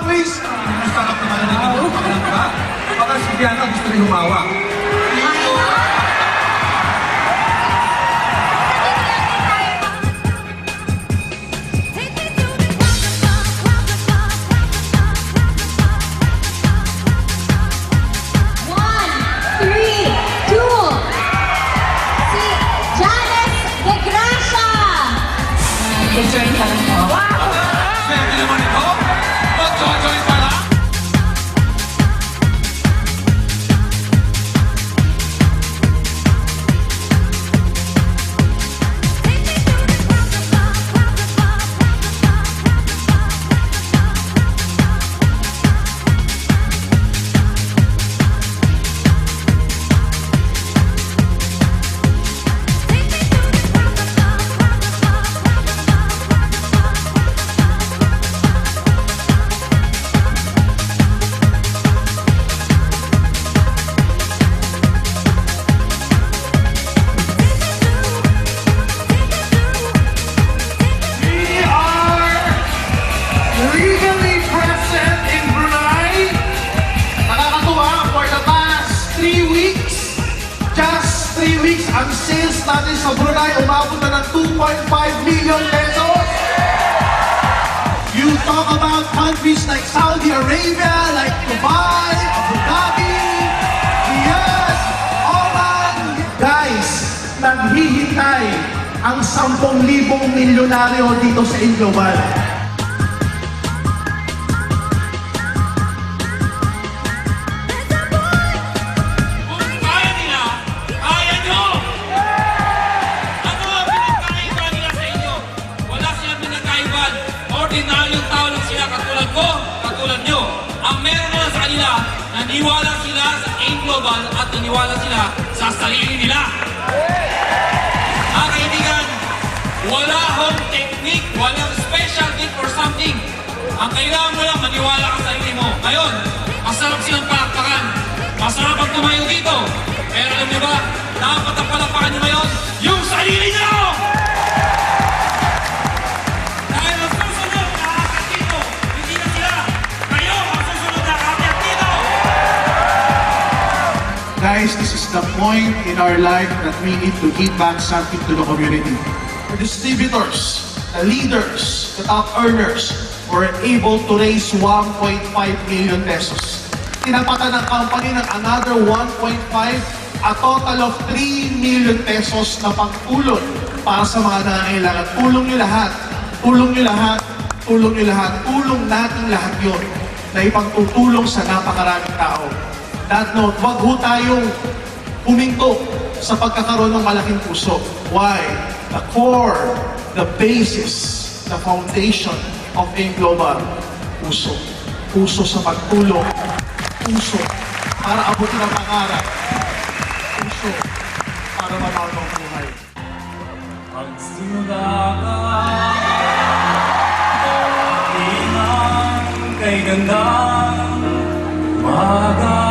Always, masarap naman na naging pakalang ka. Baka si Diana gusto rin humawa. Concern ka lang po. Pwede naman ito. Mag-join pa lang. Legally present in Brunei. Nakakatuwa, for the past 3 weeks, just 3 weeks, ang sales natin sa Brunei umabot na ng 2.5 million pesos. You talk about countries like Saudi Arabia, like Dubai, Abu Dhabi, Riyadh, Oman. Guys, naghihintay ang 10,000 milyonaryo dito sa Inglobal. Ordinaryong tao lang sila katulad ko, katulad nyo. Ang meron na sa kanila, naniwala sila sa AIM Global at naniwala sila sa sarili nila. Mga kaibigan, wala hong technique, walang special gift or something. Ang kailangan mo lang maniwala ka sa sarili mo. Ngayon, masarap silang palakpakan. Masarap ang tumayo dito. Pero alam nyo ba, dapat ang palakpakan nyo ngayon, yung sarili nyo! Guys, this is the point in our life that we need to give back something to the community. The distributors, the leaders, the top earners were able to raise 1.5 million pesos. Tinapatan ng company ng another 1.5, a total of 3 million pesos na pagtulong para sa mga nangangailangan. Tulong nyo lahat, tulong nyo lahat, tulong nyo lahat, tulong natin lahat yun na ipagtutulong sa napakaraming tao. That note, wag ho tayong huminto sa pagkakaroon ng malaking puso. Why? The core, the basis, the foundation of AIM Global, puso. Puso sa pagtulong. Puso para abutin ang pangarap. Puso para mabago ang buhay. Pagsimula ka, inang kay gandang umaga.